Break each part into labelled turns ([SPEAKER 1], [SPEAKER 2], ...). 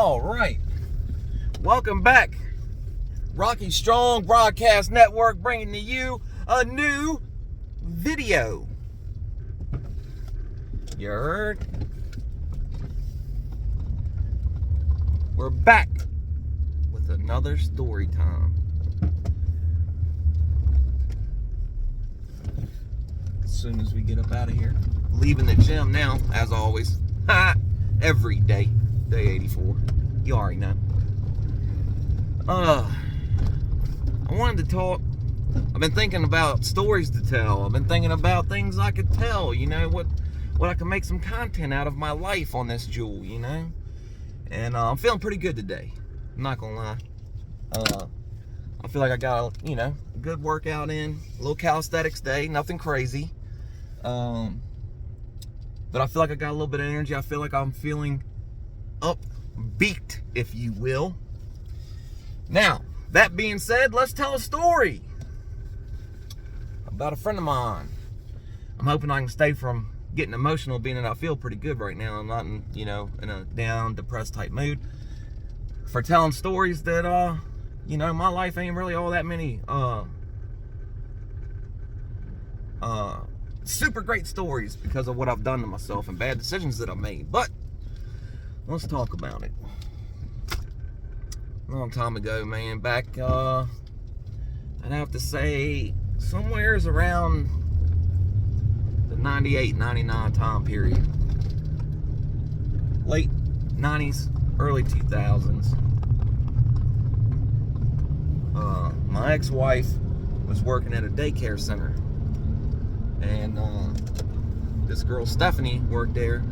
[SPEAKER 1] All right. Welcome back. Rocky Strong Broadcast Network bringing to you a new video. You heard? We're back with another story time. As soon as we get up out of here, leaving the gym now, as always. Every day. Day 84. You already know. I wanted to talk. I've been thinking about stories to tell. I've been thinking about things I could tell, you know, what I can make some content out of my life on this jewel, you know. And I'm feeling pretty good today. I'm not gonna lie. I feel like I got a good workout in, a little calisthenics day, nothing crazy. But I feel like I got a little bit of energy. I feel like I'm feeling upbeat, if you will. Now, that being said, let's tell a story about a friend of mine. I'm hoping I can stay from getting emotional, being that I feel pretty good right now. I'm not in, in a down, depressed type mood. For telling stories that, my life ain't really all that many, super great stories because of what I've done to myself and bad decisions that I've made. But let's talk about it. A long time ago, man, back, I'd have to say somewhere's around the 98, 99 time period. Late 90s, early 2000s. My ex-wife was working at a daycare center. And this girl Stephanie worked there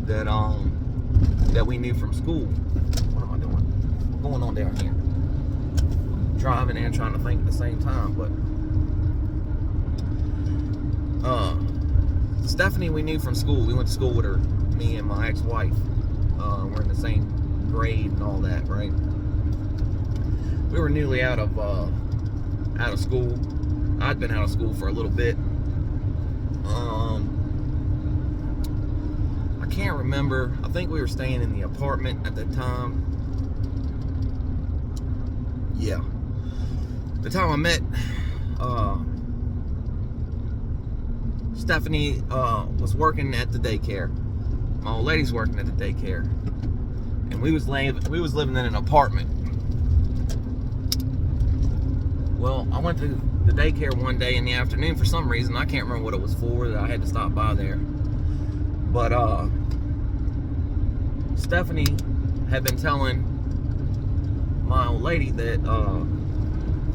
[SPEAKER 1] that we knew from school. What am I doing? What's going on down here? I'm driving and trying to think at the same time, but Stephanie we knew from school. We went to school with her, me and my ex-wife. We're in the same grade and all that, right? We were newly out of school. I'd been out of school for a little bit. I can't remember. I think we were staying in the apartment at the time. Yeah. The time I met Stephanie was working at the daycare. My old lady's working at the daycare. And we was living in an apartment. Well, I went to the daycare one day in the afternoon for some reason. I can't remember what it was for, that I had to stop by there. But Stephanie had been telling my old lady that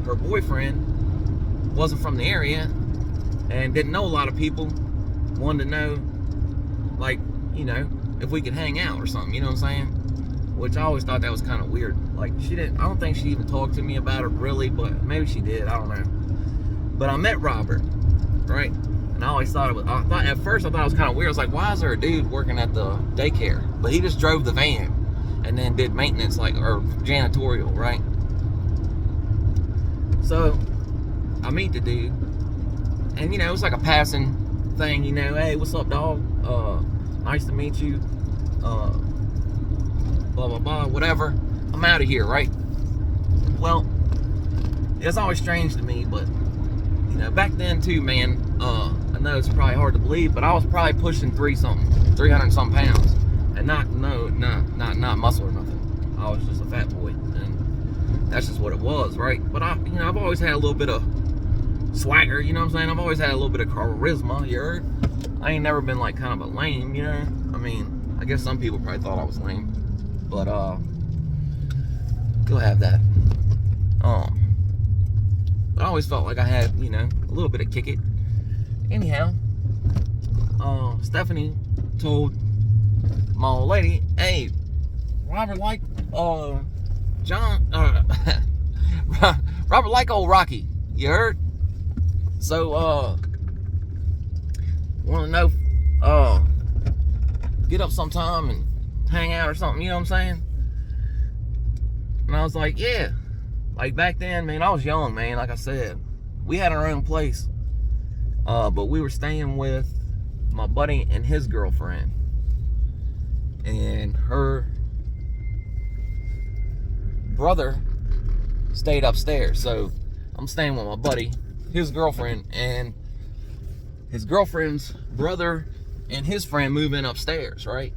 [SPEAKER 1] her boyfriend wasn't from the area and didn't know a lot of people. Wanted to know, like, if we could hang out or something, you know what I'm saying? Which I always thought that was kind of weird. Like, I don't think she even talked to me about it really, but maybe she did, I don't know. But I met Robert, right? And I always thought at first I thought it was kind of weird. I was like, why is there a dude working at the daycare? But he just drove the van and then did maintenance, or janitorial, right? So I meet the dude, and it was like a passing thing, hey, what's up, dog? Nice to meet you. Blah blah blah, whatever. I'm out of here, right? Well, it's always strange to me, but back then too, man. I know it's probably hard to believe, but I was probably pushing 300 some pounds, and not muscle or nothing. I was just a fat boy, and that's just what it was, right? But I've always had a little bit of swagger, you know what I'm saying? I've always had a little bit of charisma, you heard? I ain't never been like kind of a lame, I mean, I guess some people probably thought I was lame, but you'll have that. But I always felt like I had, a little bit of kick it. Anyhow, Stephanie told my old lady, hey, Robert like Robert like old Rocky, you heard? So wanna know get up sometime and hang out or something, you know what I'm saying? And I was like, yeah. Like back then, man, I was young, man. Like I said, we had our own place, but we were staying with my buddy and his girlfriend, and her brother stayed upstairs. So I'm staying with my buddy, his girlfriend, and his girlfriend's brother and his friend move in upstairs, right?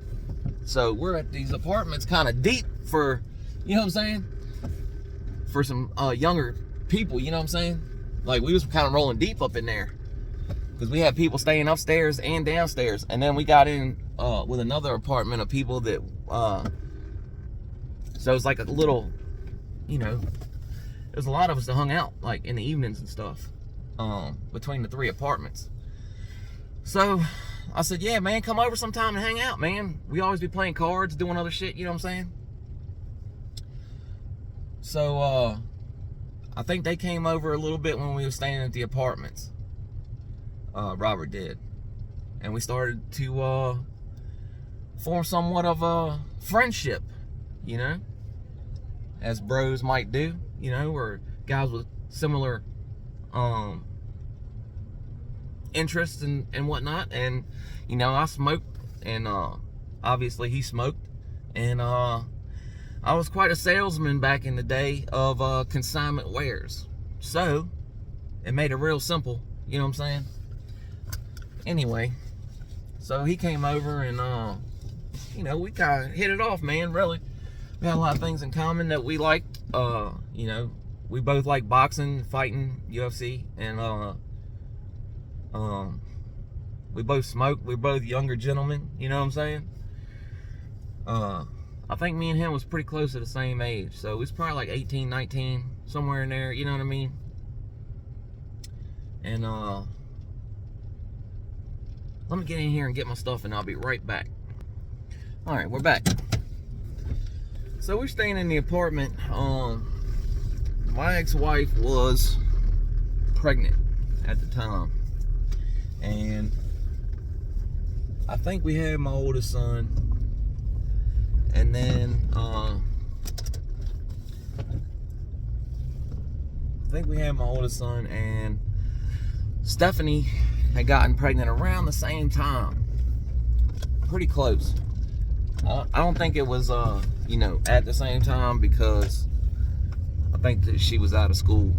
[SPEAKER 1] So we're at these apartments kind of deep for, you know what I'm saying? For some younger people, you know what I'm saying? Like, we was kind of rolling deep up in there. Because we had people staying upstairs and downstairs. And then we got in with another apartment of people that, so it's like a little, you know, there's a lot of us that hung out, like, in the evenings and stuff, between the 3 apartments. So I said, yeah, man, come over sometime and hang out, man. We always be playing cards, doing other shit, you know what I'm saying? So, I think they came over a little bit when we were staying at the apartments. Robert did. And we started to form somewhat of a friendship, you know? As bros might do, you know, or guys with similar interests and whatnot. And, you know, I smoked, and obviously he smoked. And I was quite a salesman back in the day of consignment wares. So it made it real simple, you know what I'm saying? Anyway, so he came over, and you know, we kind of hit it off, man. Really, we had a lot of things in common that we liked. You know, we both like boxing, fighting, UFC, and we both smoked. We're both younger gentlemen, you know what I'm saying? I think me and him was pretty close to the same age, so it was probably like 18, 19, somewhere in there, you know what I mean? And let me get in here and get my stuff, and I'll be right back. All right, we're back. So we're staying in the apartment. My ex-wife was pregnant at the time, and I think we had my oldest son, and then I think we had my oldest son, and Stephanie had gotten pregnant around the same time, pretty close. I don't think it was you know, at the same time, because I think that she was out of school.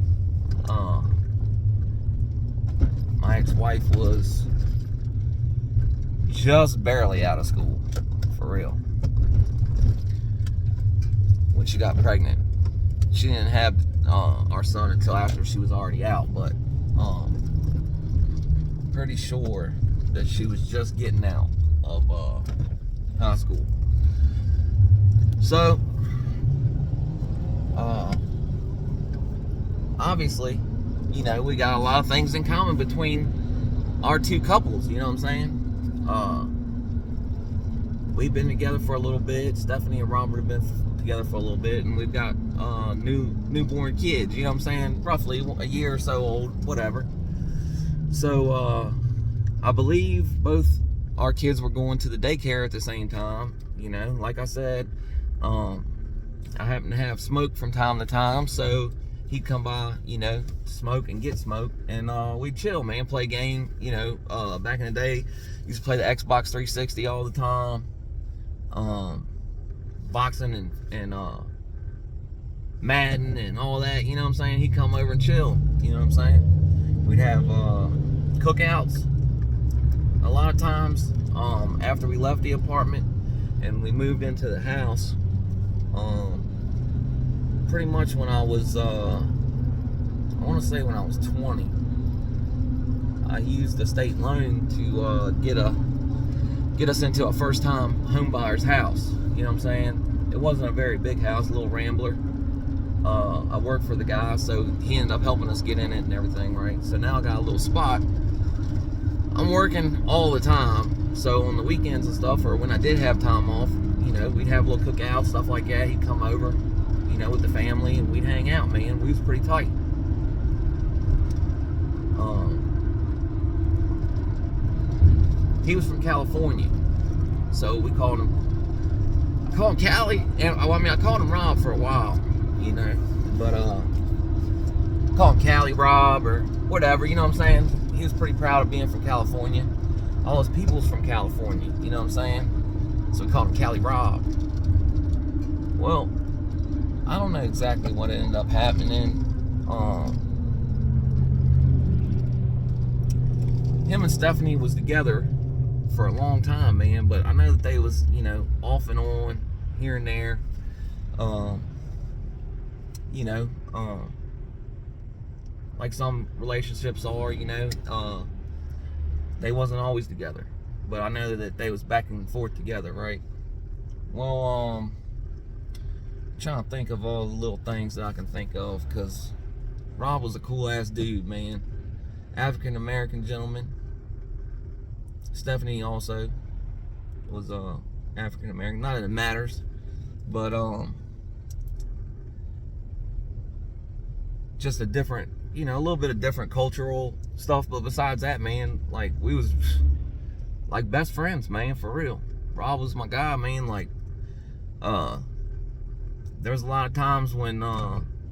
[SPEAKER 1] My ex-wife was just barely out of school, for real, when she got pregnant. She didn't have our son until after she was already out, but pretty sure that she was just getting out of high school. So obviously, you know, we got a lot of things in common between our two couples, you know what I'm saying? We've been together for a little bit. Stephanie and Robert have been together for a little bit, and we've got newborn kids, you know what I'm saying? Roughly a year or so old, whatever. So I believe both our kids were going to the daycare at the same time, you know. Like I said, I happen to have smoke from time to time, so he'd come by, you know, smoke and get smoked, and we'd chill, man, play game, you know. Back in the day, used to play the Xbox 360 all the time, boxing and Madden and all that, you know what I'm saying? He'd come over and chill, you know what I'm saying? We'd have cookouts a lot of times after we left the apartment and we moved into the house. Pretty much when I was I want to say when I was 20, I used the state loan to get us into a first time home buyer's house, you know what I'm saying? It wasn't a very big house, a little rambler. I worked for the guy, so he ended up helping us get in it and everything, right? So now I got a little spot. I'm working all the time, so on the weekends and stuff, or when I did have time off, you know, we'd have a little cookout, stuff like that. He'd come over, you know, with the family, and we'd hang out, man. We was pretty tight. He was from California, so we called him, I called him Cali, and I mean, I called him Rob for a while, you know, but call him CALI RoB or whatever, you know what I'm saying? He was pretty proud of being from California. All his people's from California, you know what I'm saying? So we called him CALI RoB. Well, I don't know exactly what ended up happening. Him and Stephanie was together for a long time, man, but I know that they was, you know, off and on here and there. You know, like some relationships are, you know, they wasn't always together, but I know that they was back and forth together, right? Well, I'm trying to think of all the little things that I can think of, because Rob was a cool ass dude, man. African American gentleman. Stephanie also was African American. Not that it matters, but just a different, you know, a little bit of different cultural stuff. But besides that, man, like, we was like best friends, man, for real. Rob was my guy, man. Like, there was a lot of times when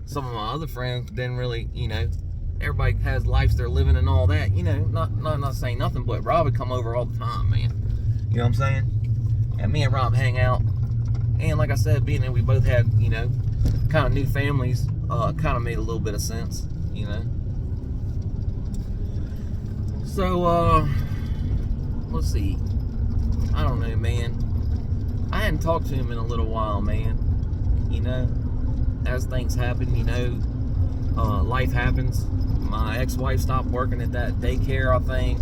[SPEAKER 1] some of my other friends didn't really, you know, everybody has lives they're living and all that, you know, not saying nothing, but Rob would come over all the time, man. You know what I'm saying? And me and Rob hang out. And like I said, being that we both had, you know, kind of new families, kind of made a little bit of sense, you know. So, let's see. I don't know, man. I hadn't talked to him in a little while, man. You know, as things happen, you know, life happens. My ex-wife stopped working at that daycare, I think.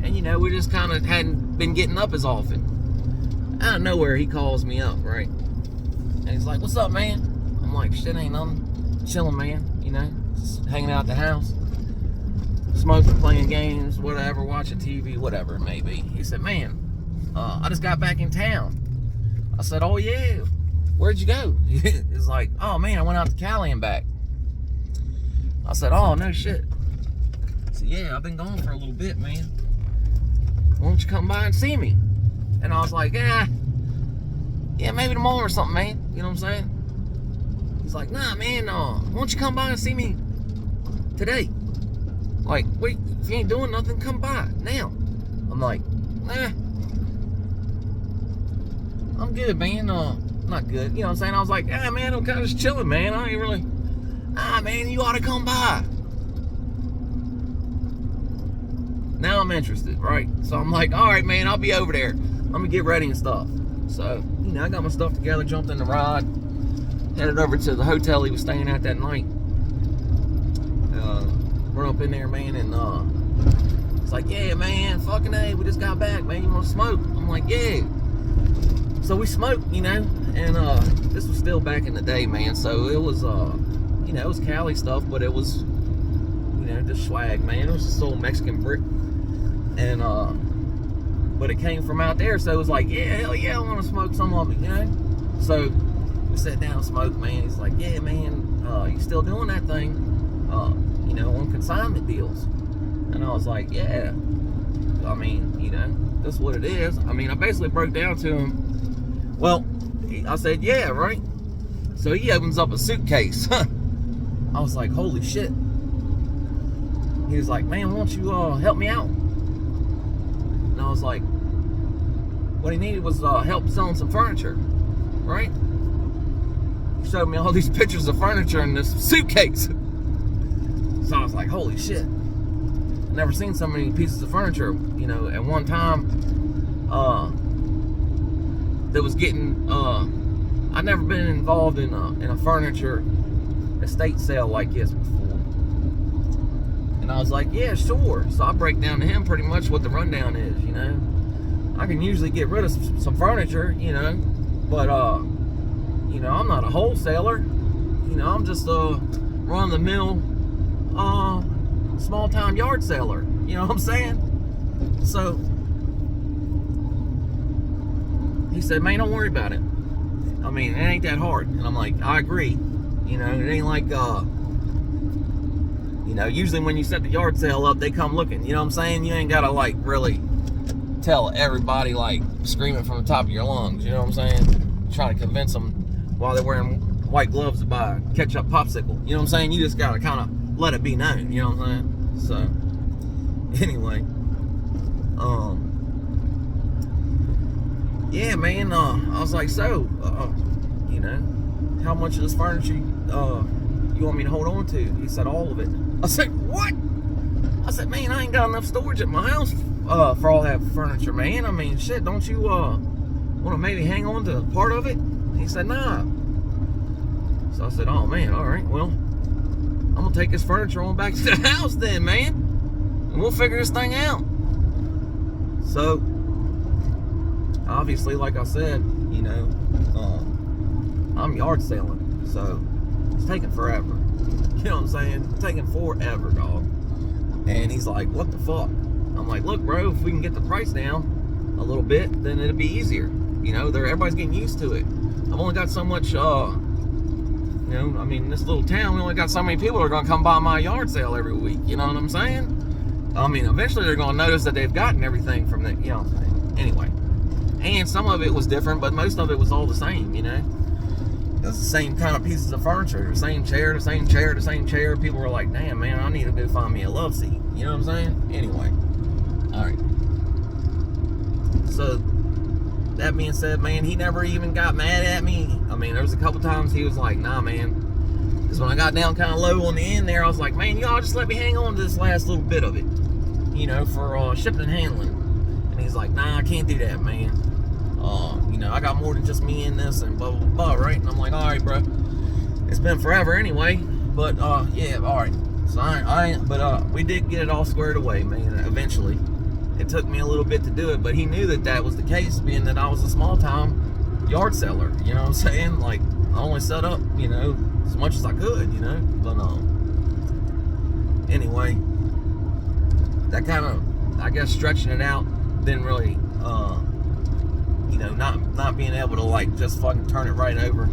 [SPEAKER 1] And, you know, we just kind of hadn't been getting up as often. Out of nowhere, he calls me up, right? And he's like, "What's up, man?" I'm like, "Shit, ain't nothing. Chilling, man. You know, just hanging out at the house. Smoking, playing games, whatever, watching TV, whatever it may be." He said, "Man, I just got back in town." I said, "Oh, yeah. Where'd you go?" He's like, "Oh, man, I went out to Cali and back." I said, "Oh, no shit." I said, "Yeah, I've been gone for a little bit, man. Why don't you come by and see me?" And I was like, yeah, maybe tomorrow or something, man. You know what I'm saying? He's like, "Nah, man, why don't you come by and see me today? Like, wait, if you ain't doing nothing, come by now." I'm like, "Nah, I'm good, man. Not good." You know what I'm saying? I was like, "Ah, man, I'm kind of just chilling, man. I ain't really, man, you ought to come by." Now I'm interested, right? So I'm like, "All right, man, I'll be over there. Let me get ready and stuff." So, you know, I got my stuff together, jumped in the ride, headed over to the hotel he was staying at that night. Run up in there, man, and it's like, "Yeah, man, fucking A, we just got back, man. You want to smoke?" I'm like, "Yeah." So we smoked, you know, and this was still back in the day, man. So it was, you know, it was Cali stuff, but it was, you know, just swag, man. It was just old Mexican brick, and but it came from out there, so it was like, "Yeah, hell yeah, I want to smoke some of it," you know. So we sat down and smoked, man. He's like, "Yeah, man, you still doing that thing, you know, on consignment deals?" And I was like, "Yeah, I mean, you know, that's what it is." I mean, I basically broke down to him. Well, I said, "Yeah, right." So he opens up a suitcase. I was like, "Holy shit." He was like, "Man, why don't you help me out?" And I was like, what he needed was help selling some furniture, right? He showed me all these pictures of furniture in this suitcase. So I was like, holy shit. Never seen so many pieces of furniture, you know, at one time. That was getting, I'd never been involved in a furniture estate sale like this before. And I was like, "Yeah, sure." So I break down to him pretty much what the rundown is, you know. I can usually get rid of some furniture, you know, but, you know, I'm not a wholesaler. You know, I'm just a run-of-the-mill, small-town yard seller. You know what I'm saying? So he said, "Man, don't worry about it. I mean, it ain't that hard." And I'm like, "I agree. You know, it ain't like, you know, usually when you set the yard sale up, they come looking. You know what I'm saying? You ain't got to, like, really tell everybody, like, screaming from the top of your lungs. You know what I'm saying? Trying to convince them while they're wearing white gloves to buy a ketchup popsicle. You know what I'm saying? You just got to kind of let it be known. You know what I'm saying? So, anyway. Yeah, man, I was like, "So, you know, how much of this furniture you want me to hold on to? He said, all of it. I said, what? I said, man, I ain't got enough storage at my house for all that furniture, man. I mean, shit, don't you want to maybe hang on to part of it? He said, nah. So I said, oh, man, all right, well, I'm going to take this furniture on back to the house then, man. And we'll figure this thing out. So, obviously, like I said, you know, I'm yard selling. So, it's taking forever. You know what I'm saying? It's taking forever, dog. And he's like, what the fuck? I'm like, look, bro, if we can get the price down a little bit, then it'll be easier. You know, everybody's getting used to it. I've only got so much, you know, I mean, this little town, we only got so many people that are going to come by my yard sale every week. You know what I'm saying? I mean, eventually they're going to notice that they've gotten everything from the, you know what I'm saying? Anyway. And some of it was different, but most of it was all the same, you know? It was the same kind of pieces of furniture. The same chair, the same chair, the same chair. People were like, damn, man, I need to go find me a love seat. You know what I'm saying? Anyway. All right. So, that being said, man, he never even got mad at me. I mean, there was a couple times he was like, nah, man. Because when I got down kind of low on the end there, I was like, man, y'all just let me hang on to this last little bit of it. You know, for shipping and handling. And he's like, nah, I can't do that, man. You know, I got more than just me in this and blah, blah, blah, right? And I'm like, all right, bro. It's been forever anyway. But, yeah, all right. So, we did get it all squared away, man, eventually. It took me a little bit to do it, but he knew that that was the case, being that I was a small-time yard seller, you know what I'm saying? Like, I only set up, you know, as much as I could, you know? But, anyway, that kind of, I guess, stretching it out didn't really, you know, not being able to, like, just fucking turn it right over,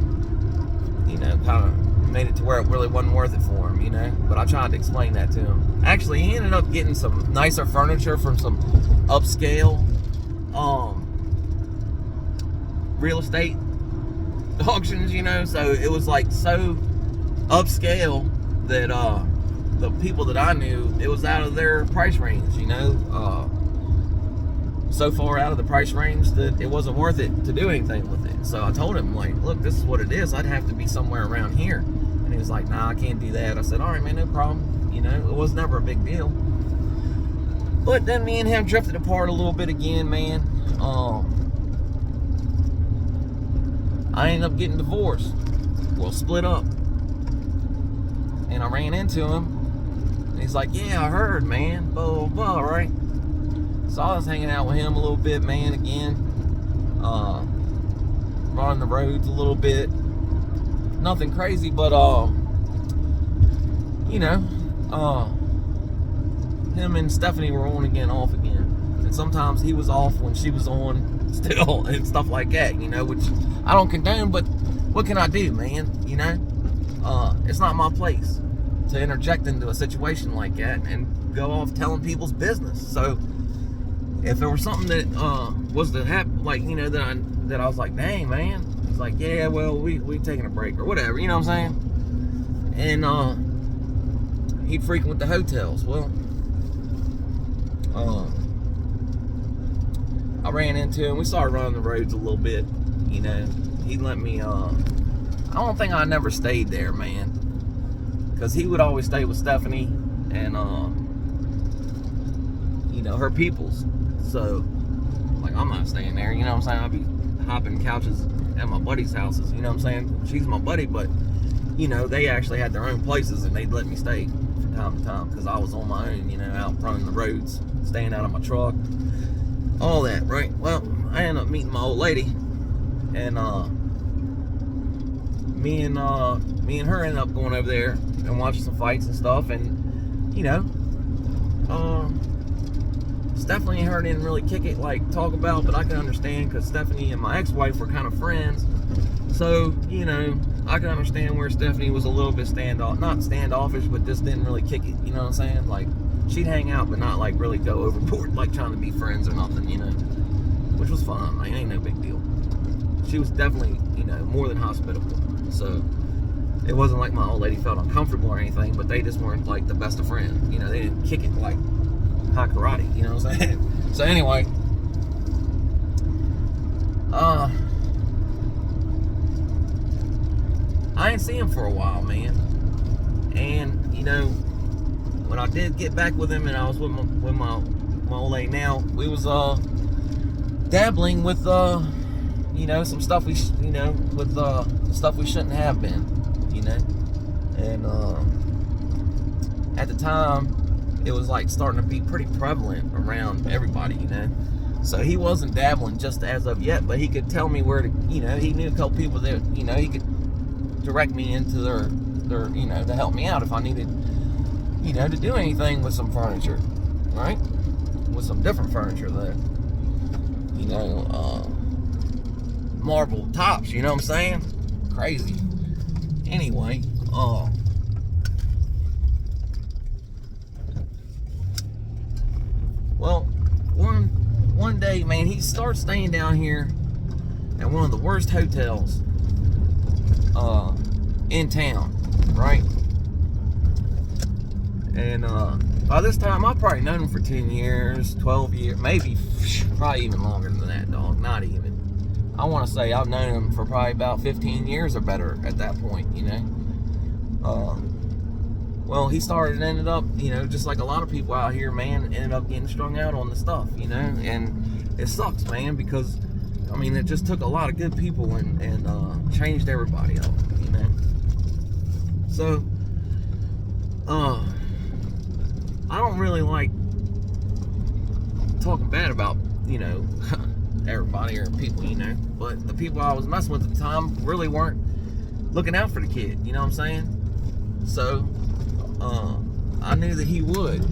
[SPEAKER 1] you know, kind of made it to where it really wasn't worth it for him, you know? But I tried to explain that to him. Actually, he ended up getting some nicer furniture from some upscale real estate auctions, you know? So it was, like, so upscale that the people that I knew, it was out of their price range, you know? So far out of the price range that it wasn't worth it to do anything with it. So I told him, like, look, this is what it is. I'd have to be somewhere around here. And he was like, nah, I can't do that. I said, all right, man, no problem. You know, it was never a big deal. But then me and him drifted apart a little bit again, man. I ended up getting divorced. Well, split up. And I ran into him. And he's like, yeah, I heard, man. Blah, blah, blah, right? So I was hanging out with him a little bit, man, again. Running the roads a little bit. Nothing crazy, but, you know, him and Stephanie were on again, off again. And sometimes he was off when she was on still and stuff like that, you know, which I don't condone, but what can I do, man, you know? It's not my place to interject into a situation like that and go off telling people's business. So, if there was something that was to happen, like, you know, that I was like, dang, man. He's like, yeah, well, we taking a break or whatever, you know what I'm saying? And he'd frequent the hotels. Well, I ran into him. We started running the roads a little bit, you know. He let me, I don't think I never stayed there, man. Because he would always stay with Stephanie and, you know, her peoples. So, like, I'm not staying there, you know what I'm saying? I'll be hopping couches at my buddy's houses, you know what I'm saying? She's my buddy, but, you know, they actually had their own places, and they'd let me stay from time to time, because I was on my own, you know, out running the roads, staying out of my truck, all that, right? Well, I ended up meeting my old lady, and, me and her ended up going over there and watching some fights and stuff, and, you know, Stephanie and her didn't really kick it, like, talk about, but I can understand, because Stephanie and my ex-wife were kind of friends. So, you know, I can understand where Stephanie was a little bit not standoffish, but just didn't really kick it, you know what I'm saying? Like, she'd hang out, but not, like, really go overboard, like, trying to be friends or nothing, you know? Which was fine, like, ain't no big deal. She was definitely, you know, more than hospitable. So, it wasn't like my old lady felt uncomfortable or anything, but they just weren't, like, the best of friends. You know, they didn't kick it, like, high karate, you know what I'm saying? So anyway, I ain't seen him for a while, man. And you know, when I did get back with him, and I was with my old lady now, we was dabbling with you know, some stuff we with stuff we shouldn't have been, you know. And at the time, it was like starting to be pretty prevalent around everybody, you know. So he wasn't dabbling just as of yet, but he could tell me where to, you know, he knew a couple people that, you know, he could direct me into their you know, to help me out if I needed, you know, to do anything with some furniture, right? With some different furniture though, you know, marble tops, you know what I'm saying? Crazy. Anyway, well, one day, man, he starts staying down here at one of the worst hotels in town, right? And by this time, I've probably known him for 10 years, 12 years, maybe, probably even longer than that, dog. Not even. I want to say I've known him for probably about 15 years or better at that point, you know. Well, he ended up, you know, just like a lot of people out here, man, ended up getting strung out on the stuff, you know. And it sucks, man, because, I mean, it just took a lot of good people and changed everybody up, you know. So, I don't really like talking bad about, you know, everybody or people, you know, but the people I was messing with at the time really weren't looking out for the kid, you know what I'm saying? So, I knew that he would.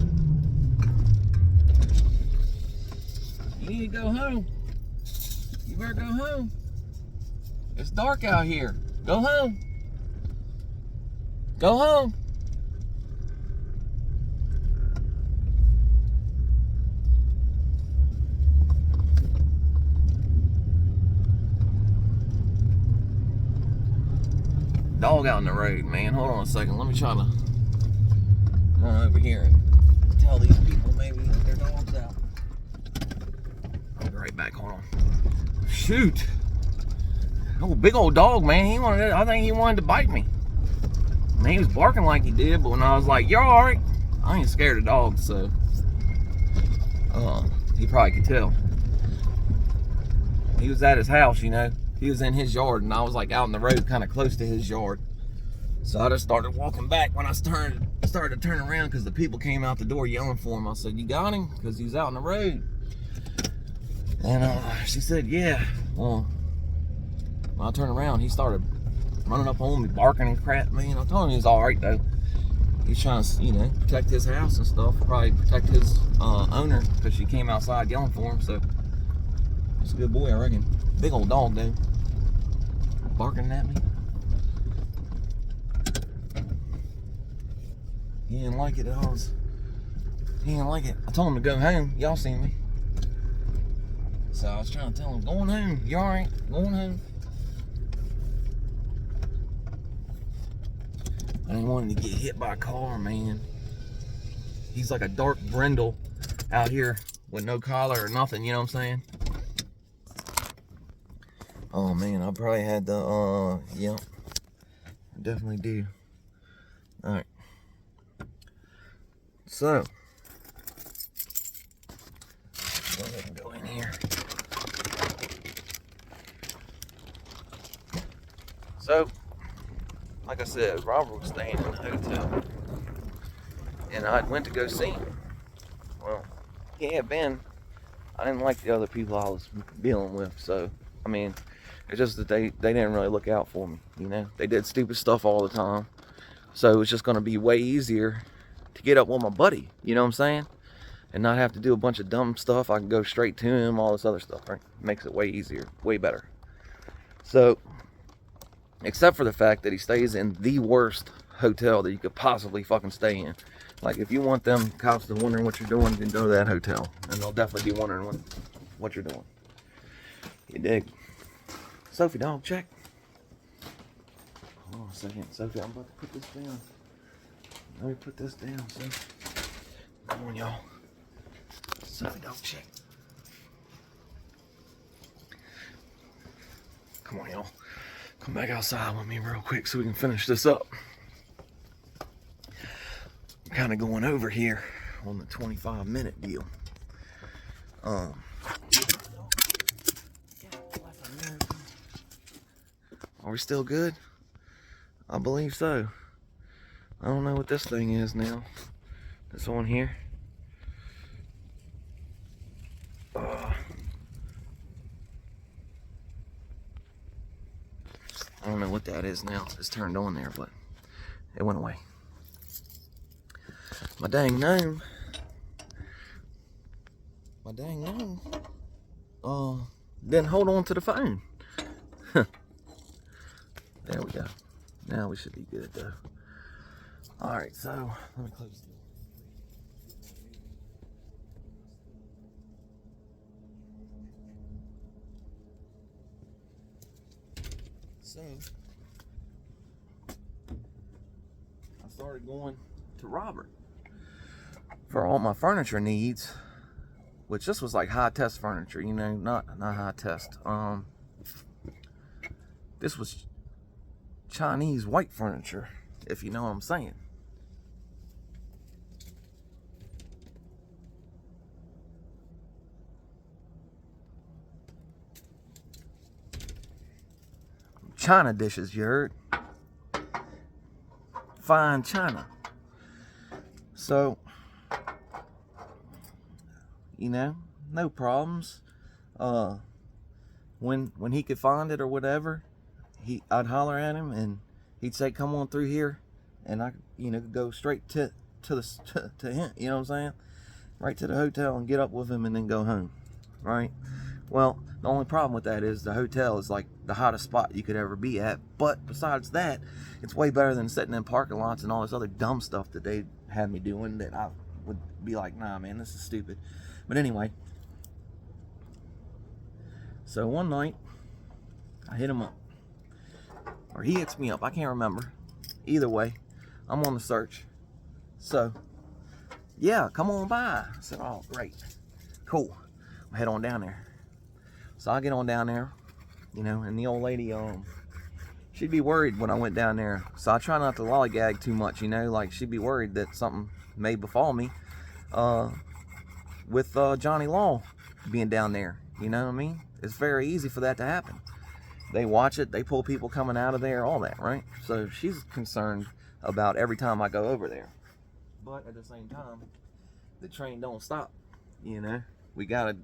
[SPEAKER 1] You need to go home. You better go home. It's dark out here. Go home. Go home. Dog out in the road, man. Hold on a second. Let me try to run over here and tell these people maybe that their dog's out. I'll be right back. Hold on. Shoot. Oh, big old dog, man. I think he wanted to bite me. I mean, he was barking like he did, but when I was like, "You're all right," I ain't scared of dogs, so he probably could tell. He was at his house, you know. He was in his yard, and I was like out in the road, kind of close to his yard. So I just started walking back. When I started to turn around, because the people came out the door yelling for him. I said, "You got him?" Because he's out in the road. And she said, "Yeah." Well, when I turned around, he started running up on me, barking and crap. Man, I told him he was all right though. He's trying to, you know, protect his house and stuff. Probably protect his owner, because she came outside yelling for him. So he's a good boy, I reckon. Big old dog though, barking at me. He didn't like it. He didn't like it. I told him to go home. Y'all seen me. So I was trying to tell him, "Going home. You all right? Going home." I didn't want him to get hit by a car, man. He's like a dark brindle out here with no collar or nothing, you know what I'm saying? Oh man, I probably had the, yeah, I definitely do. Alright. So, go ahead and go in here. So, like I said, Robert was staying in the hotel, and I went to go see him. Well, he had been. I didn't like the other people I was dealing with, so, I mean, it's just that they didn't really look out for me, you know? They did stupid stuff all the time, so it's just going to be way easier to get up with my buddy, you know what I'm saying? And not have to do a bunch of dumb stuff. I can go straight to him, all this other stuff, right? Makes it way easier, way better. So, except for the fact that he stays in the worst hotel that you could possibly fucking stay in. Like, if you want them cops to wondering what you're doing, then go to that hotel, and they'll definitely be wondering what you're doing. You dig? Sophie, dog, check. Hold on a second, Sophie. I'm about to put this down. Let me put this down, Sophie. Come on, y'all. Sophie, dog, check. Come on, y'all. Come back outside with me real quick so we can finish this up. I'm kind of going over here on the 25-minute deal. Are we still good? I believe so. I don't know what this thing is now. It's on here. I don't know what that is now. It's turned on there, but it went away. My dang gnome. Didn't hold on to the phone. There we go. Now we should be good though. Alright, so let me close the door. So I started going to Robert for all my furniture needs, which this was like high test furniture, you know, not high test. This was Chinese white furniture, if you know what I'm saying. China dishes, you heard? Fine china. So, you know, no problems. When he could find it or whatever, I'd holler at him and he'd say, "Come on through here," and I, you know, go straight to him. You know what I'm saying? Right to the hotel and get up with him and then go home. Right? Well, the only problem with that is the hotel is like the hottest spot you could ever be at. But besides that, it's way better than sitting in parking lots and all this other dumb stuff that they had me doing that I would be like, nah, man, this is stupid. But anyway, so one night I hit him up, or he hits me up. I can't remember. Either way, I'm on the search. So, yeah, come on by. I said, oh, great. Cool. I'll head on down there. So I get on down there, you know, and the old lady, she'd be worried when I went down there. So I try not to lollygag too much, you know, like she'd be worried that something may befall me with Johnny Law being down there, you know what I mean? It's very easy for that to happen. They watch it, they pull people coming out of there, all that, right? So she's concerned about every time I go over there. But at the same time, the train don't stop, you know? You gotta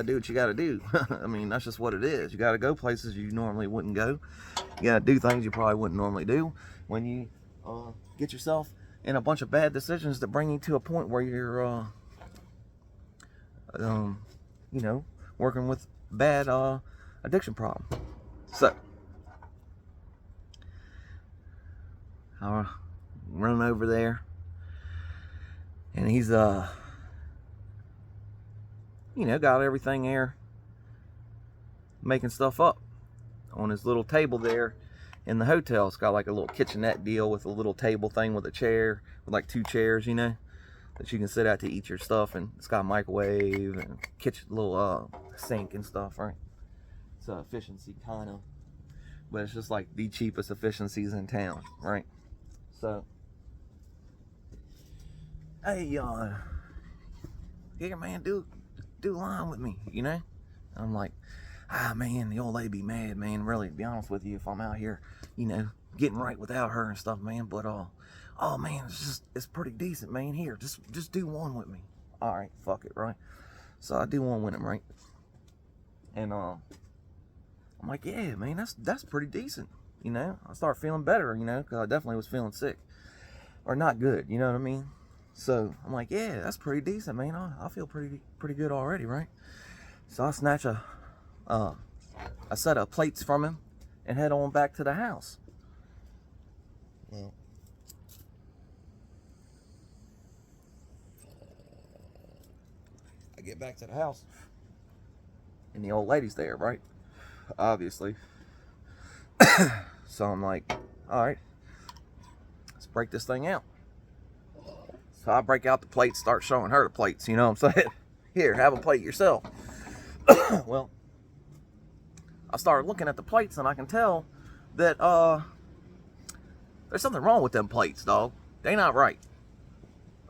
[SPEAKER 1] do what you gotta do. I mean, that's just what it is. You gotta go places you normally wouldn't go. You gotta do things you probably wouldn't normally do when you get yourself in a bunch of bad decisions that bring you to a point where you're, you know, working with bad addiction problem. So, I run over there, and he's you know, got everything there, making stuff up on his little table there in the hotel. It's got like a little kitchenette deal with a little table thing with a chair, with like 2 chairs, you know, that you can sit at to eat your stuff. And it's got a microwave and kitchen, little sink and stuff, right? It's efficiency kind of, but it's just like the cheapest efficiencies in town, right? So, hey, here, man, do line with me, you know? And I'm like, man, the old lady be mad, man, really, to be honest with you, if I'm out here, you know, getting right without her and stuff, man. But oh man, it's pretty decent, man. Here, just do one with me. All right, fuck it, right? So I do one with him, right? And I'm like, yeah, man, that's pretty decent, you know? I start feeling better, you know, because I definitely was feeling sick or not good, you know what I mean? So I'm like, yeah, that's pretty decent, man. I feel pretty good already, right? So I snatch a set of plates from him and head on back to the house. Well, I get back to the house and the old lady's there, right? Obviously. So I'm like, all right, let's break this thing out. So I break out the plates, start showing her the plates, you know what I'm saying? Here, have a plate yourself. Well, I started looking at the plates and I can tell that there's something wrong with them plates, dog. They not right.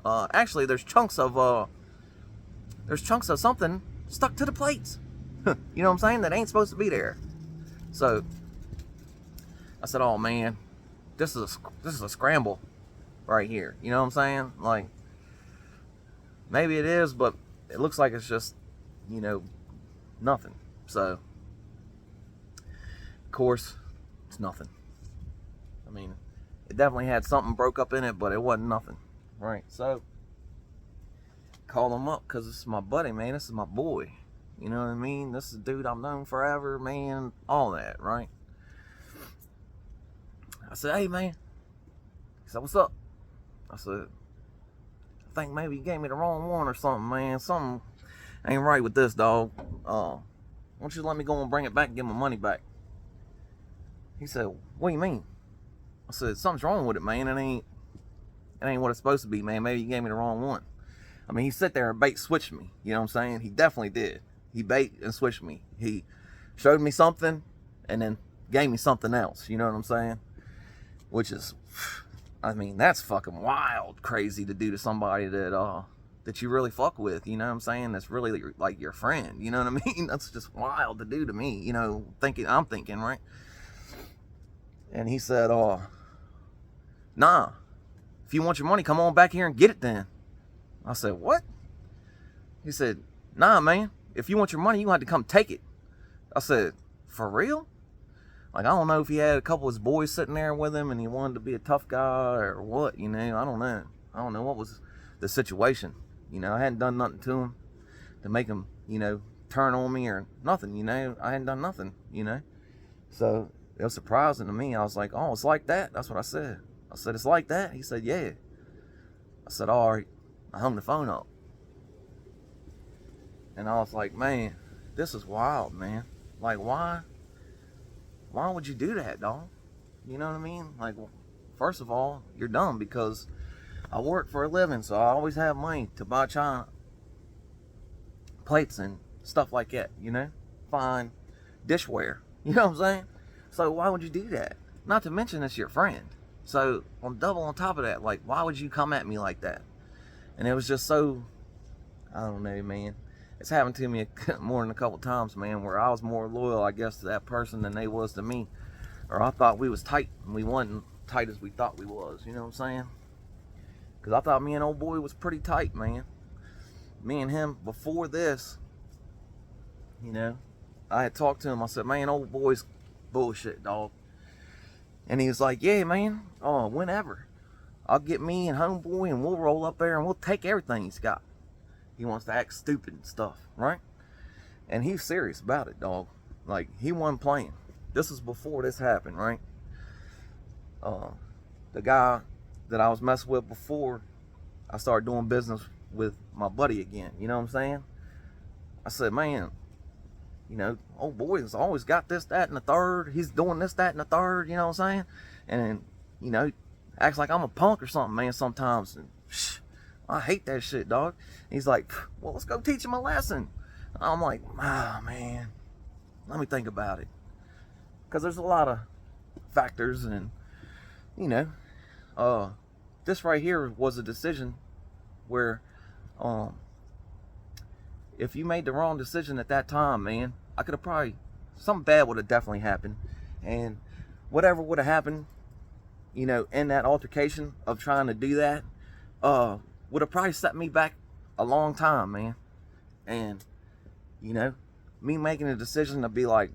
[SPEAKER 1] Actually, there's chunks of something stuck to the plates. You know what I'm saying? That ain't supposed to be there. So I said, oh man, this is a scramble right here. You know what I'm saying? Like, maybe it is, but it looks like it's just, you know, nothing. So of course it's nothing. I mean, it definitely had something broke up in it, but it wasn't nothing. Right? So call him up, because this is my buddy, man. This is my boy. You know what I mean? This is a dude I've known forever, man. All that, right? I said, hey, man. He said, what's up? I said, I think maybe you gave me the wrong one or something, man. Something ain't right with this, dog. Why don't you let me go and bring it back and get my money back? He said, what do you mean? I said, something's wrong with it, man. It ain't what it's supposed to be, man. Maybe you gave me the wrong one. I mean, he sat there and bait switched me. You know what I'm saying? He definitely did. He bait and switched me. He showed me something and then gave me something else. You know what I'm saying? Which is, I mean, that's fucking wild, crazy to do to somebody that you really fuck with. You know what I'm saying? That's really like your friend. You know what I mean? That's just wild to do to me. You know, I'm thinking, right? And he said, nah, if you want your money, come on back here and get it then. I said, what? He said, nah, man, if you want your money, you have to come take it. I said, for real? Like, I don't know if he had a couple of his boys sitting there with him and he wanted to be a tough guy or what, you know. I don't know what was the situation. You know, I hadn't done nothing to him to make him, you know, turn on me or nothing, you know. I hadn't done nothing, you know. So it was surprising to me. I was like, oh, it's like that? That's what I said. I said, it's like that? He said, yeah. I said, all right. I hung the phone up. And I was like, man, this is wild, man. Like, why would you do that, dog? You know what I mean? Like, first of all, you're dumb, because I work for a living, so I always have money to buy China plates and stuff like that, you know? Fine dishware. You know what I'm saying? So why would you do that? Not to mention it's your friend. So on double on top of that, like, why would you come at me like that? And it was just so, I don't know, man. It's happened to me more than a couple times, man, where I was more loyal, I guess, to that person than they was to me. Or I thought we was tight, and we wasn't tight as we thought we was. You know what I'm saying? Because I thought me and old boy was pretty tight, man. Me and him, before this, you know, I had talked to him. I said, man, old boy's bullshit, dog. And he was like, yeah, man, whenever. I'll get me and homeboy and we'll roll up there and we'll take everything he's got. He wants to act stupid and stuff, right? And he's serious about it, dog. Like, he wasn't playing. This was before this happened, right? The guy that I was messing with before I started doing business with my buddy again, you know what I'm saying? I said, man, you know, old boy has always got this, that, and the third. He's doing this, that, and the third, you know what I'm saying? And, you know, acts like I'm a punk or something, man, sometimes. And, I hate that shit, dog. He's like, well, let's go teach him a lesson. I'm like, man, let me think about it. Because there's a lot of factors, and, you know, this right here was a decision where, if you made the wrong decision at that time, man, I could have probably, something bad would have definitely happened. And whatever would have happened, you know, in that altercation of trying to do that, would have probably set me back a long time, man. And, you know, me making a decision to be like,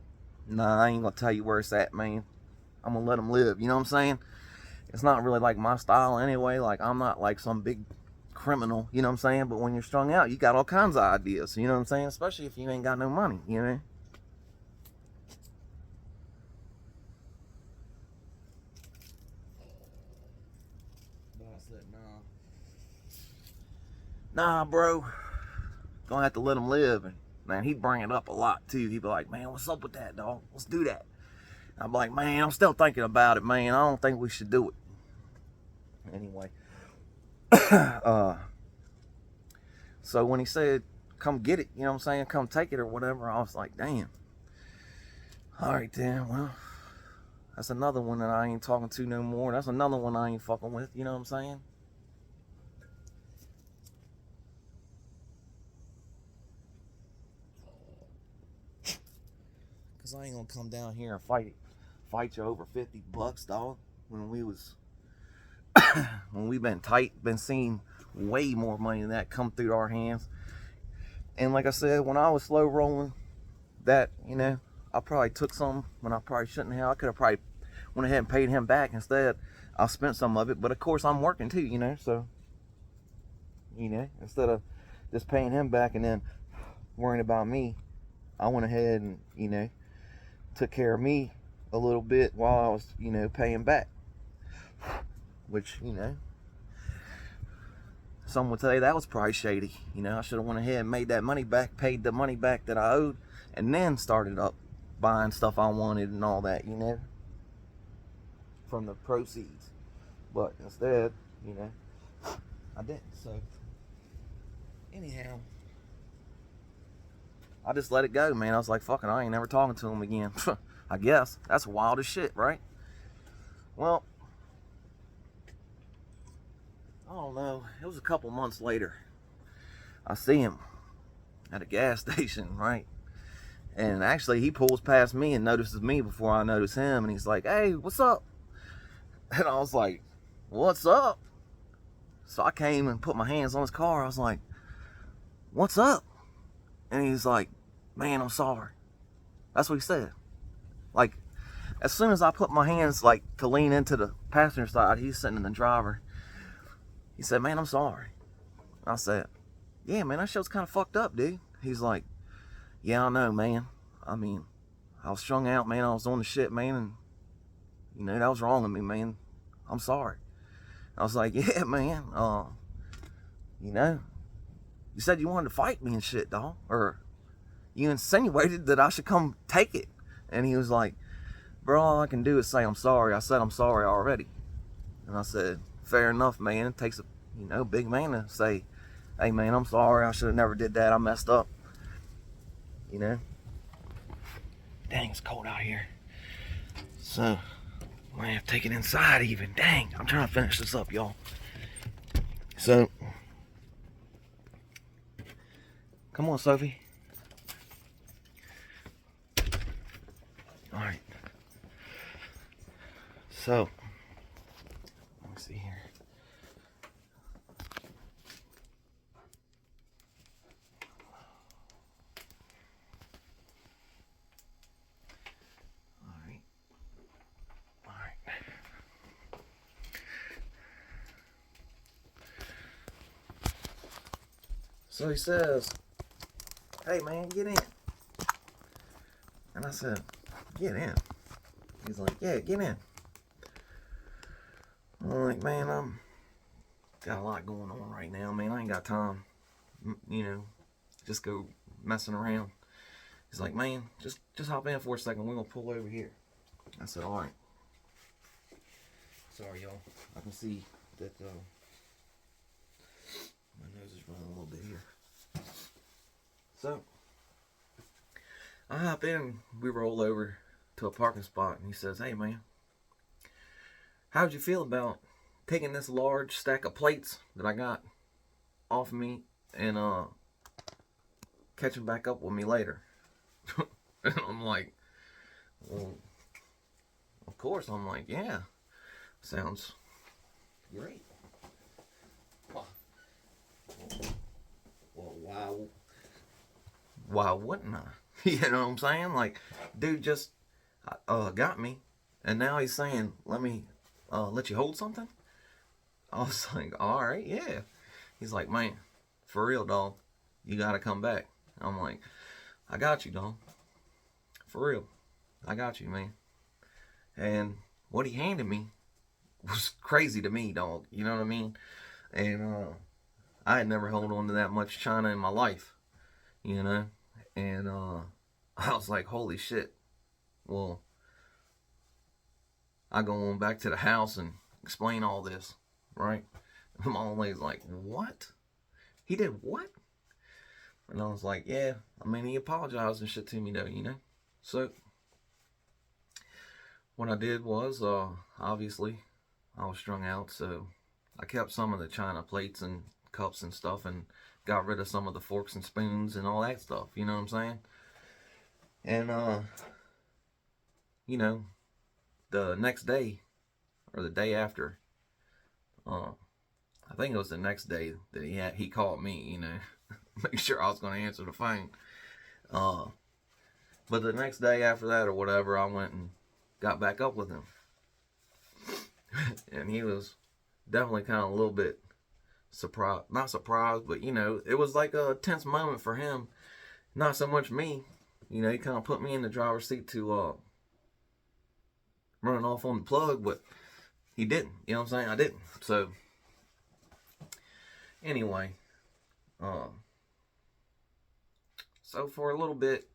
[SPEAKER 1] nah, I ain't gonna tell you where it's at, man. I'm gonna let him live, you know what I'm saying? It's not really like my style anyway. Like, I'm not like some big criminal, you know what I'm saying? But when you're strung out, you got all kinds of ideas, you know what I'm saying? Especially if you ain't got no money, you know? But I said, nah, bro, gonna have to let him live. And man, he'd bring it up a lot too. He'd be like, man, what's up with that, dog? Let's do that. I'm like, man, I'm still thinking about it, man. I don't think we should do it. Anyway, so when he said, come get it, you know what I'm saying, come take it or whatever, I was like, damn. All right then, well, That's another one that I ain't talking to no more. That's another one I ain't fucking with. You know what I'm saying? Cause I ain't gonna come down here and fight you over $50, dog. When we was, when we been tight, been seeing way more money than that come through our hands. And like I said, when I was slow rolling, that, you know, I probably took some when I probably shouldn't have. I could have probably went ahead and paid him back instead. I spent some of it, but of course I'm working too, you know. So, you know, instead of just paying him back and then worrying about me, I went ahead and, you know, took care of me a little bit while I was, you know, paying back. Which, you know, some would say that was probably shady. You know, I should have went ahead and made that money back, paid the money back that I owed, and then started up buying stuff I wanted and all that, you know, from the proceeds. But instead, you know, I didn't. So anyhow, I just let it go, man. I was like, fucking, I ain't never talking to him again. I guess that's wild as shit, right? Well, I don't know. It was a couple months later. I see him at a gas station, right? And actually, he pulls past me and notices me before I notice him. And he's like, hey, what's up? And I was like, what's up? So I came and put my hands on his car. I was like, what's up? And he's like, man, I'm sorry. That's what he said. Like, as soon as I put my hands, like, to lean into the passenger side, he's sitting in the driver. He said, man, I'm sorry. I said, yeah, man, that shit's kind of fucked up, dude. He's like, yeah, I know, man. I mean, I was strung out, man. I was on the shit, man. And, you know, that was wrong with me, man. I'm sorry. I was like, yeah, man. You know, you said you wanted to fight me and shit, dog. Or you insinuated that I should come take it. And he was like, bro, all I can do is say I'm sorry. I said I'm sorry already. And I said, fair enough, man. It takes a, you know, big man to say, hey, man, I'm sorry. I should have never did that. I messed up. You know? Dang, it's cold out here. So, I might have to take it inside even. Dang, I'm trying to finish this up, y'all. So, come on, Sophie. Alright. So, let me see here. So he says, hey man, get in. And I said, get in? He's like, yeah, get in. I'm like, man, I'm got a lot going on right now, man. I ain't got time, you know, just go messing around. He's like, man, just hop in for a second. We're gonna pull over here. I said, all right. Sorry, y'all. I can see that my nose is running a little bit here. So, I hop in, we roll over to a parking spot, and he says, hey man, how'd you feel about taking this large stack of plates that I got off of me and catching back up with me later? And I'm like, well, of course. I'm like, yeah, sounds great. Well, why wouldn't I? You know what I'm saying? Like, dude just got me, and now he's saying, let me let you hold something? I was like, all right, yeah. He's like, man, for real, dog, you gotta come back. I'm like, I got you, dog. For real, I got you, man. And what he handed me was crazy to me, dog. You know what I mean? And I had never held on to that much China in my life, you know? And I was like, holy shit. Well, I go on back to the house and explain all this, right? And my old lady's like, what? He did what? And I was like, yeah, I mean, he apologized and shit to me though, you know? So, what I did was, obviously, I was strung out, so I kept some of the china plates and cups and stuff, and got rid of some of the forks and spoons and all that stuff. You know what I'm saying? And you know, the next day or the day after, uh, I think it was the next day that he called me. You know, make sure I was going to answer the phone. Uh, but the next day after that or whatever, I went and got back up with him, and he was definitely kind of a little bit surprised, not surprised, but you know, it was like a tense moment for him, not so much me. You know, he kind of put me in the driver's seat to running off on the plug, but he didn't. You know what I'm saying? I didn't. So anyway, so for a little bit,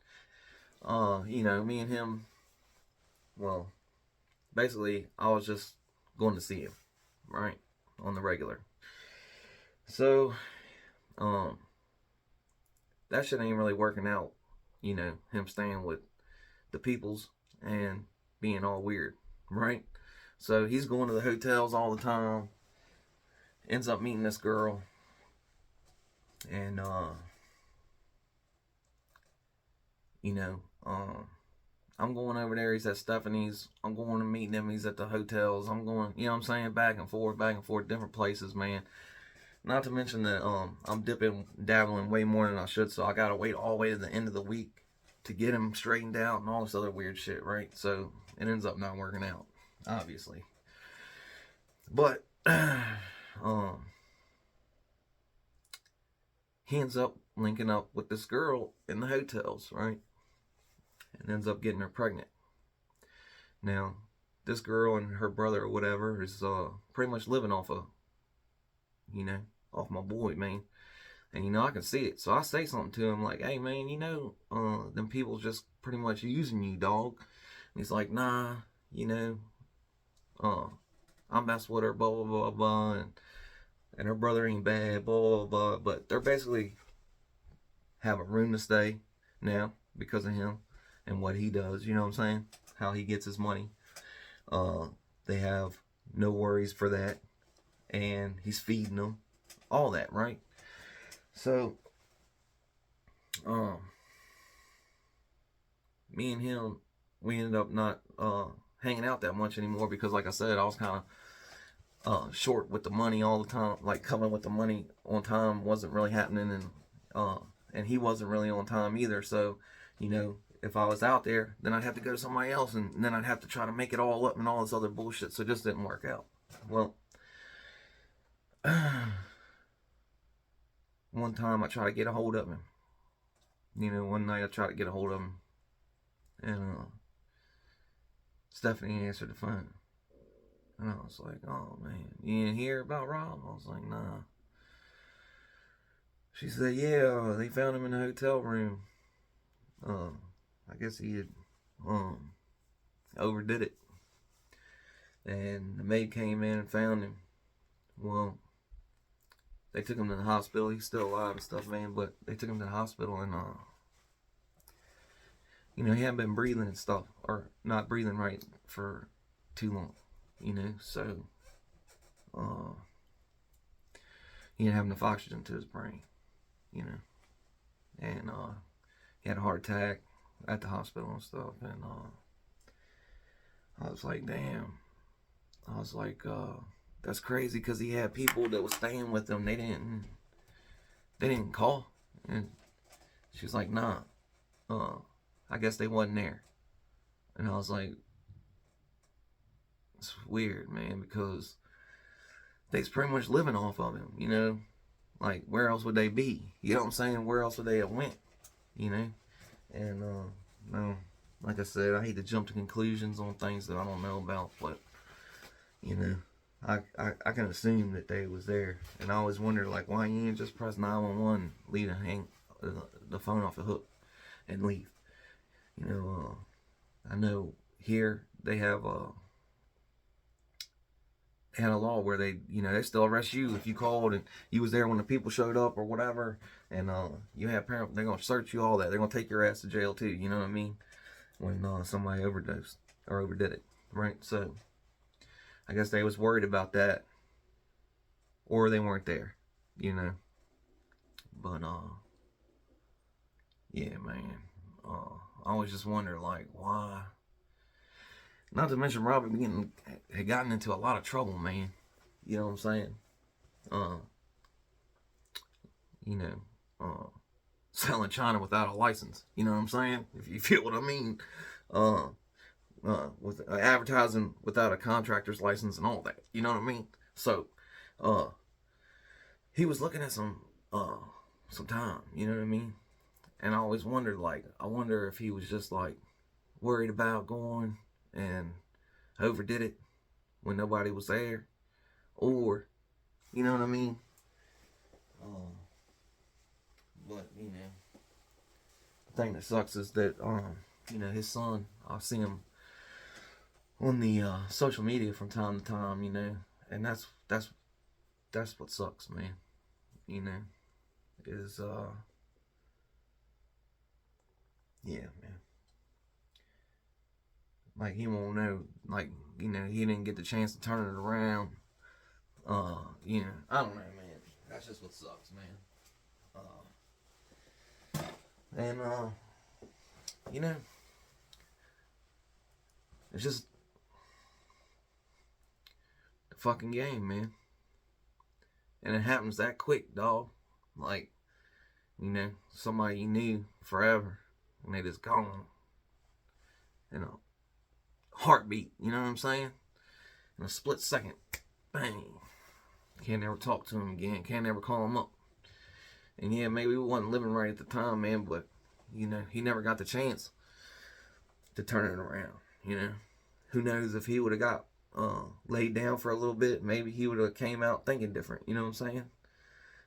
[SPEAKER 1] you know, me and him, well, basically, I was just going to see him, right, on the regular. So, that shit ain't really working out. You know, him staying with the peoples and being all weird, right? So he's going to the hotels all the time. Ends up meeting this girl, and you know, I'm going over there. He's at Stephanie's. I'm going to meet him. He's at the hotels. I'm going, you know what I'm saying, back and forth, different places, man. Not to mention that I'm dabbling way more than I should, so I gotta wait all the way to the end of the week to get him straightened out and all this other weird shit, right? So it ends up not working out, obviously. But he ends up linking up with this girl in the hotels, right? And ends up getting her pregnant. Now, this girl and her brother or whatever is pretty much living off of, you know, off my boy, man. And you know, I can see it. So I say something to him like, hey man, you know, them people just pretty much using you, dog. And he's like, nah, you know, I mess with her, blah blah blah blah, and her brother ain't bad, blah blah blah. But they're basically have a room to stay now because of him and what he does, you know what I'm saying? How he gets his money. They have no worries for that. And he's feeding them. All that, right? So, me and him, we ended up not hanging out that much anymore because, like I said, I was kind of short with the money all the time. Like coming with the money on time wasn't really happening, and he wasn't really on time either. So, you know, if I was out there, then I'd have to go to somebody else, and then I'd have to try to make it all up and all this other bullshit. So it just didn't work out. Well, one time I tried to get a hold of him. You know, one night I tried to get a hold of him, and Stephanie answered the phone. And I was like, oh man, you didn't hear about Rob? I was like, nah. She said, yeah, they found him in the hotel room. I guess he had overdid it. And the maid came in and found him. Well, they took him to the hospital. He's still alive and stuff, man. But they took him to the hospital, and you know, he hadn't been breathing and stuff, or not breathing right for too long. You know, so he didn't have enough oxygen to his brain. You know, and he had a heart attack at the hospital and stuff. And I was like, damn. I was like, that's crazy, because he had people that was staying with him. They didn't call. And she was like, nah, I guess they wasn't there. And I was like, it's weird, man, because they's pretty much living off of him, you know? Like, where else would they be? You know what I'm saying? Where else would they have went? You know? And, no, like I said, I hate to jump to conclusions on things that I don't know about, but, you know, I can assume that they was there. And I always wonder, like, why you didn't just press 911, leave the phone off the hook, and leave? You know, I know here they have had a law where they, you know, they still arrest you if you called and you was there when the people showed up or whatever, and you have parents, they're gonna search you, all that. They're gonna take your ass to jail too. You know what I mean? When somebody overdosed or overdid it. right? So I guess they was worried about that, or they weren't there, you know. But yeah, man. I always just wonder, like, why. Not to mention, Robert had gotten into a lot of trouble, man. You know what I'm saying? Uh, you know, selling China without a license. You know what I'm saying? If you feel what I mean. Uh, with advertising without a contractor's license and all that. You know what I mean? So, he was looking at some time. You know what I mean? And I always wondered, like, I wonder if he was just like worried about going and overdid it when nobody was there, or, you know what I mean? But you know, the thing that sucks is that you know, his son. I've seen him on the social media from time to time. You know, and that's what sucks, man. You know, is yeah, man. Like he won't know. Like, you know, he didn't get the chance to turn it around. You know, I don't know, man. That's just what sucks, man. And you know, it's just the fucking game, man. And it happens that quick, dog. Like, you know, somebody you knew forever, and they just gone in a heartbeat. You know what I'm saying? In a split second, bang. Can't never talk to him again. Can't never call him up. And yeah, maybe we wasn't living right at the time, man, but, you know, he never got the chance to turn it around, you know. Who knows if he would have got laid down for a little bit, maybe he would have came out thinking different, you know what I'm saying?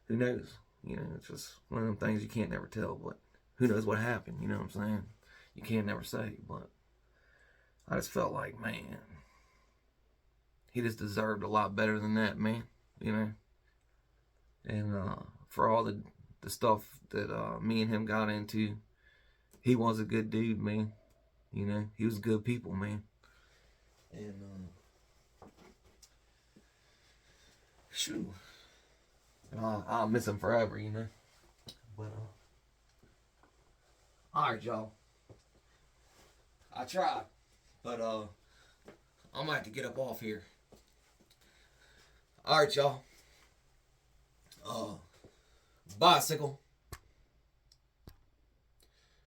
[SPEAKER 1] Who knows? You know, it's just one of them things you can't never tell, but who knows what happened, you know what I'm saying? You can't never say, but I just felt like, man, he just deserved a lot better than that, man, you know. And for all the stuff that me and him got into, he was a good dude, man. You know, he was good people, man. And shoot, I'll miss him forever, you know. But all right, y'all. I tried, but I'm gonna have to get up off here. All right, y'all. Bicycle.